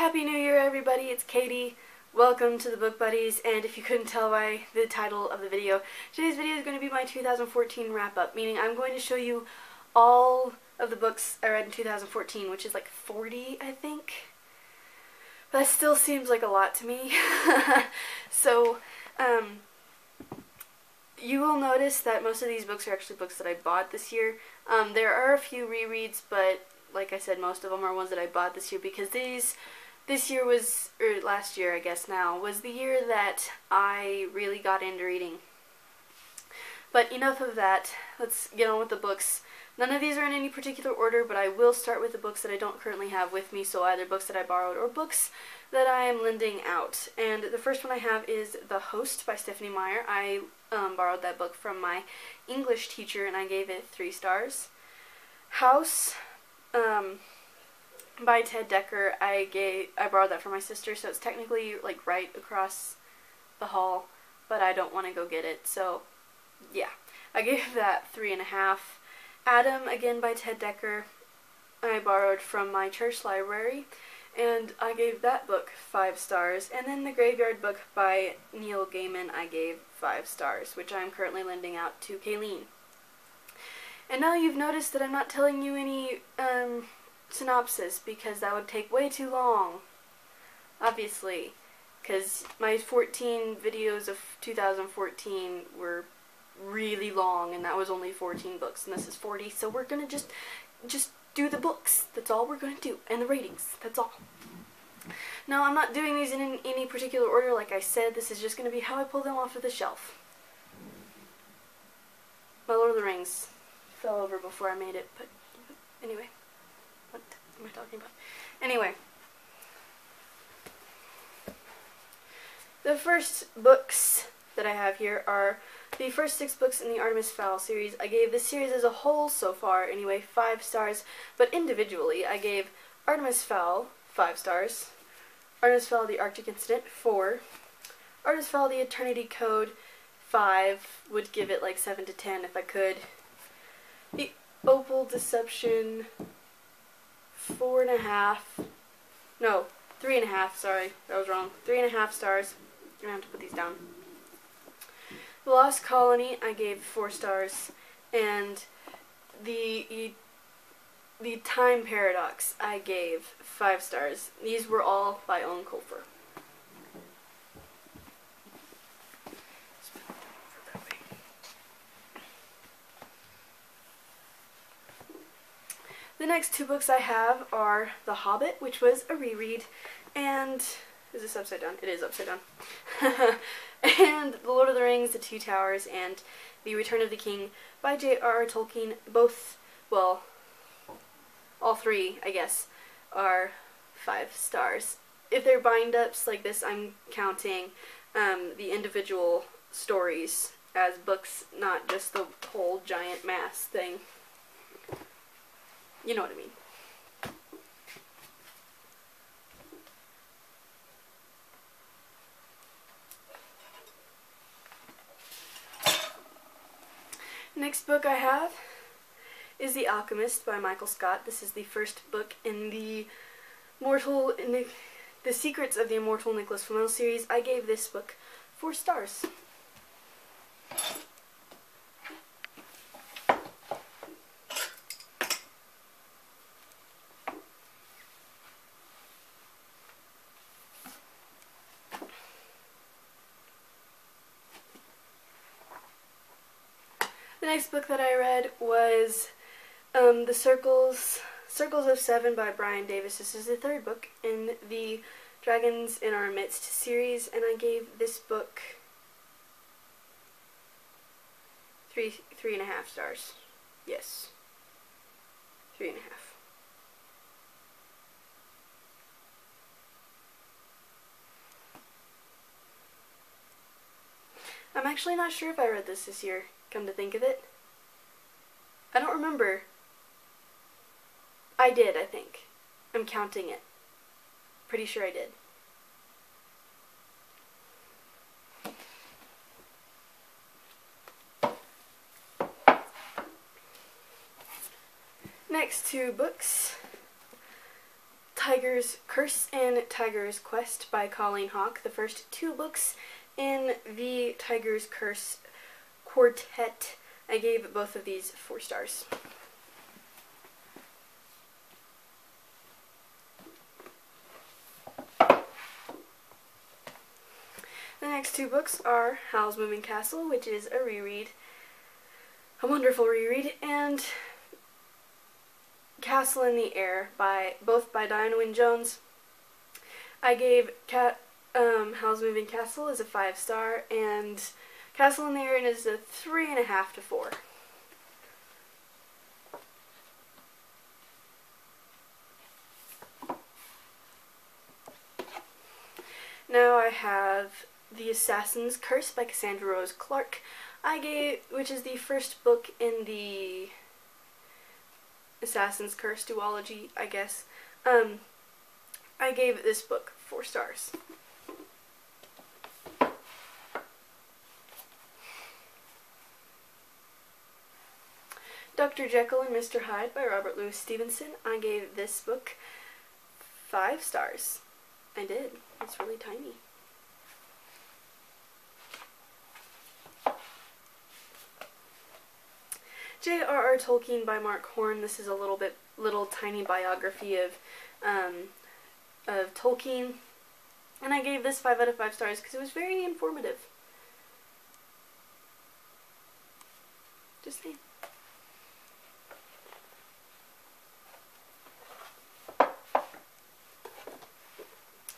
Happy New Year, everybody. It's Katie. Welcome to the Book Buddies, and if you couldn't tell by the title of the video, today's video is going to be my 2014 wrap-up, meaning I'm going to show you all of the books I read in 2014, which is like 40, I think. But that still seems like a lot to me. So, you will notice that most of these books are actually books that I bought this year. There are a few rereads, but like I said, most of them are ones that I bought this year because this year was, or last year I guess now, was the year that I really got into reading. But enough of that, let's get on with the books. None of these are in any particular order, but I will start with the books that I don't currently have with me, so either books that I borrowed or books that I am lending out. And the first one I have is The Host by Stephenie Meyer. I borrowed that book from my English teacher and I gave it 3 stars. House by Ted Dekker. I borrowed that from my sister, so it's technically like right across the hall, but I don't want to go get it, so yeah. I gave that 3.5. Adam, again by Ted Dekker, I borrowed from my church library, and I gave that book 5 stars. And then The Graveyard Book by Neil Gaiman I gave 5 stars, which I'm currently lending out to Kayleen. And now you've noticed that I'm not telling you any synopsis, because that would take way too long, obviously, because my 14 videos of 2014 were really long, and that was only 14 books, and this is 40, so we're gonna just do the books. That's all we're gonna do, and the ratings. That's all. Now, I'm not doing these in any particular order, like I said. This is just gonna be how I pull them off of the shelf. My Lord of the Rings fell over before I made it, but anyway. What am I talking about? Anyway. The first books that I have here are the first 6 books in the Artemis Fowl series. I gave this series as a whole so far, anyway, 5 stars, but individually I gave Artemis Fowl 5 stars, Artemis Fowl The Arctic Incident 4, Artemis Fowl The Eternity Code 5, would give it like 7 to 10 if I could, The Opal Deception 4.5, no, 3.5, sorry, that was wrong, 3.5 stars. I'm gonna have to put these down. The Lost Colony I gave 4 stars, and the Time Paradox I gave 5 stars. These were all by Owen Colfer. The next 2 books I have are The Hobbit, which was a reread, and is this upside down? It is upside down. And The Lord of the Rings, The Two Towers, and The Return of the King by J.R.R. Tolkien. Both, well, all 3, I guess, are 5 stars. If they're bind-ups like this, I'm counting the individual stories as books, not just the whole giant mass thing. You know what I mean. Next book I have is The Alchemist by Michael Scott. This is the first book in the Secrets of the Immortal Nicholas Flamel series. I gave this book 4 stars. The next book that I read was The Circles of Seven by Brian Davis. This is the 3rd book in the Dragons in Our Midst series, and I gave this book 3.5 stars. Yes, 3.5. I'm actually not sure if I read this year, come to think of it. I don't remember. I did, I think. I'm counting it. Pretty sure I did. Next 2 books. Tiger's Curse and Tiger's Quest by Colleen Hawke, the first two books in the Tiger's Curse quartet. I gave both of these 4 stars. The next 2 books are Howl's Moving Castle, which is a reread, a wonderful reread, and Castle in the Air, both by Diana Wynne Jones. I gave Howl's Moving Castle as a 5-star, and Castle in the Air is a 3.5 to 4. Now I have The Assassin's Curse by Cassandra Rose Clarke, which is the first book in the Assassin's Curse duology, I guess. I gave this book 4 stars. Dr. Jekyll and Mr. Hyde by Robert Louis Stevenson. I gave this book 5 stars. I did. It's really tiny. J.R.R. Tolkien by Mark Horn. This is a little tiny biography of Tolkien, and I gave this 5 out of 5 stars because it was very informative. Just saying.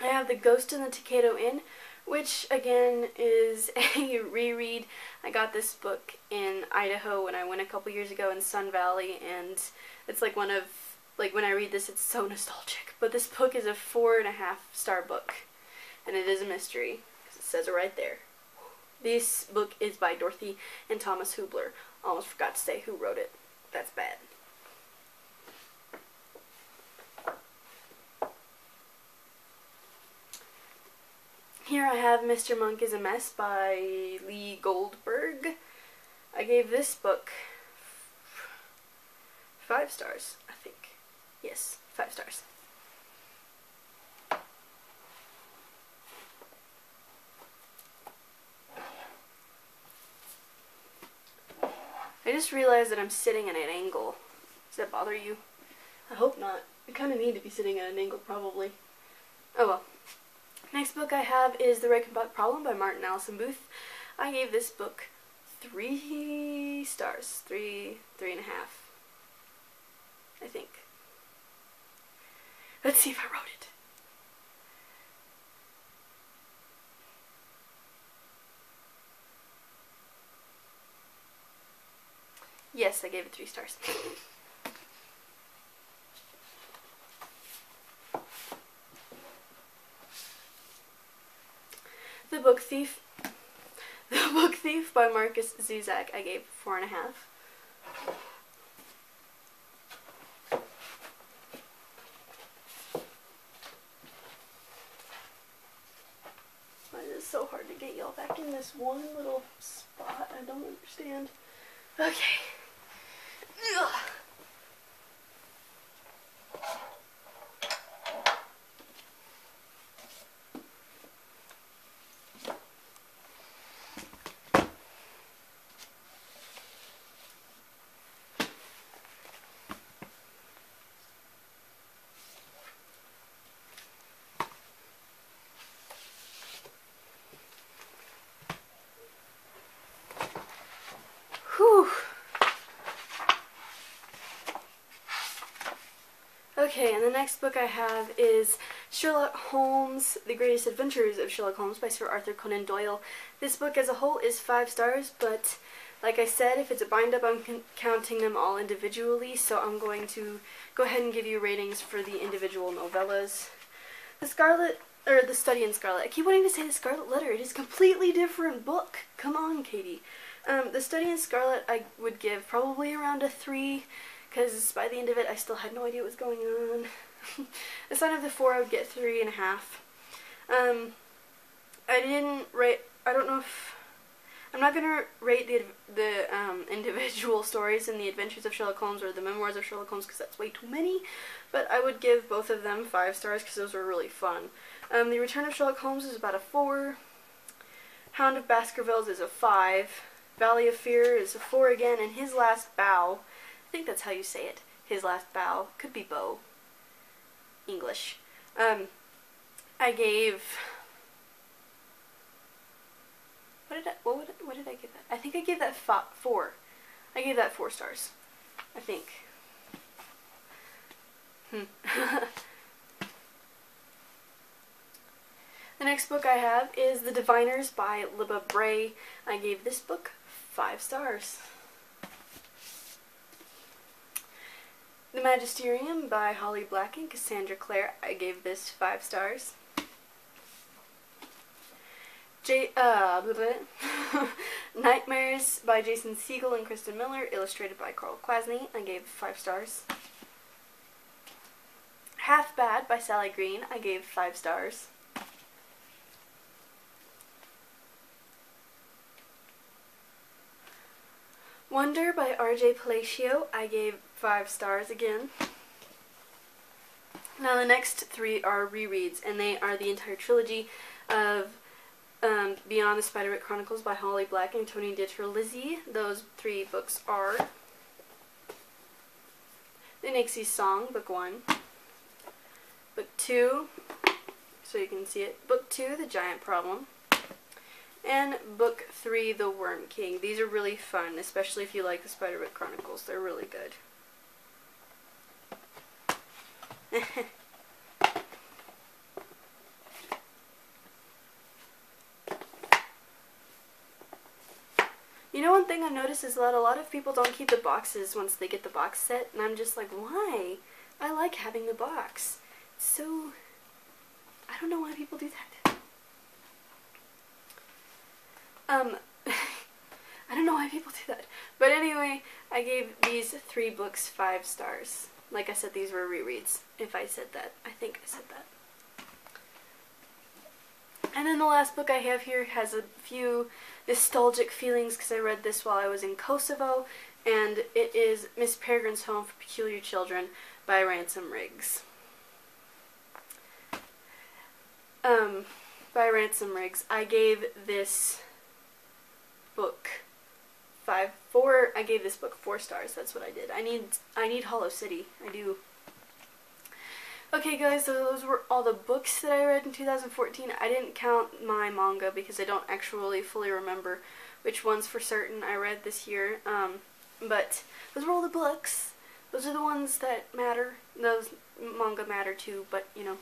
I have The Ghost in the Takedo Inn, which again is a reread. I got this book in Idaho when I went a couple years ago in Sun Valley, and it's like when I read this, it's so nostalgic. But this book is a 4.5-star book, and it is a mystery, because it says it right there. This book is by Dorothy and Thomas Hubler. Almost forgot to say who wrote it. That's bad. Here I have Mr. Monk is a Mess by Lee Goldberg. I gave this book 5 stars, I think. Yes, 5 stars. I just realized that I'm sitting at an angle. Does that bother you? I hope not. I kind of need to be sitting at an angle, probably. Oh well. Next book I have is The Reichenbach Problem by Martin Allison Booth. I gave this book 3 stars. 3.5. I think. Let's see if I wrote it. Yes, I gave it 3 stars. The Book Thief by Markus Zusak, I gave 4.5. Why is it so hard to get y'all back in this one little spot? I don't understand. Okay. Ugh. Whew. Okay, and the next book I have is Sherlock Holmes, The Greatest Adventures of Sherlock Holmes by Sir Arthur Conan Doyle. This book as a whole is 5 stars, but like I said, if it's a bind-up, I'm counting them all individually, so I'm going to go ahead and give you ratings for the individual novellas. The Study in Scarlet. I keep wanting to say The Scarlet Letter. It is a completely different book. Come on, Katie. The Study in Scarlet I would give probably around a 3, because by the end of it I still had no idea what was going on. The Sign of the Four I would get 3.5. I don't know if I'm not going to rate the individual stories in the Adventures of Sherlock Holmes or the Memoirs of Sherlock Holmes because that's way too many, but I would give both of them 5 stars because those were really fun. The Return of Sherlock Holmes is about a 4. Hound of Baskervilles is a 5. Valley of Fear is a 4 again, and His Last Bow, I think that's how you say it, His Last Bow, could be bow, English. I gave, what did I give that? I think I gave that 4. I gave that 4 stars, I think. The next book I have is The Diviners by Libba Bray. I gave this book 5 stars. The Magisterium by Holly Black and Cassandra Clare. I gave this 5 stars. Nightmares by Jason Segel and Kristen Miller, illustrated by Carl Kwasny. I gave 5 stars. Half Bad by Sally Green. I gave 5 stars. Wonder by R.J. Palacio. I gave 5 stars again. Now the next 3 are rereads, and they are the entire trilogy of Beyond the Spiderwick Chronicles by Holly Black and Tony DiTerlizzi. Those 3 books are The Nixie's Song, Book 1. Book 2, so you can see it. Book 2, The Giant Problem. And Book 3, The Worm King. These are really fun, especially if you like the Spiderwick Chronicles. They're really good. You know, one thing I've noticed is that a lot of people don't keep the boxes once they get the box set, and I'm just like, why? I like having the box. It's so... I don't know why people do that. I don't know why people do that. But anyway, I gave these 3 books 5 stars. Like I said, these were rereads. If I said that. I think I said that. And then the last book I have here has a few nostalgic feelings because I read this while I was in Kosovo, and it is Miss Peregrine's Home for Peculiar Children by Ransom Riggs. I gave this book I gave this book 4 stars. That's what I did. I need Hollow City. I do. Okay guys, so those were all the books that I read in 2014. I didn't count my manga because I don't actually fully remember which ones for certain I read this year. But those were all the books. Those are the ones that matter. Those manga matter too, but you know.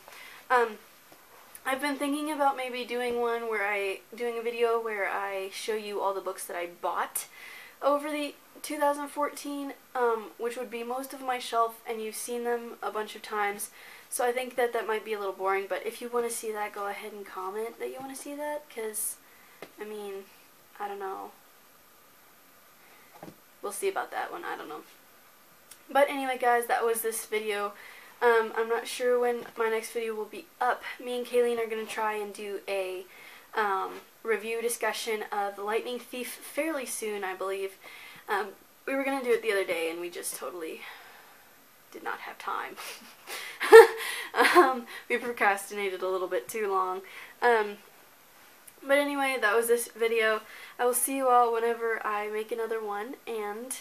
I've been thinking about maybe doing a video where I show you all the books that I bought over the 2014, which would be most of my shelf, and you've seen them a bunch of times. So I think that might be a little boring, but if you want to see that, go ahead and comment that you want to see that, because, I mean, I don't know. We'll see about that one, I don't know. But anyway guys, that was this video. I'm not sure when my next video will be up. Me and Kayleen are going to try and do a review discussion of The Lightning Thief fairly soon, I believe. We were going to do it the other day and we just totally did not have time. We procrastinated a little bit too long. But anyway, that was this video. I will see you all whenever I make another one, and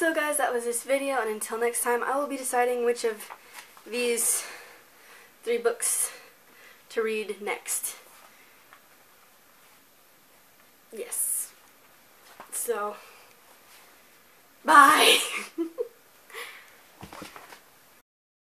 So guys, that was this video, and until next time, I will be deciding which of these 3 books to read next. Yes. So, bye!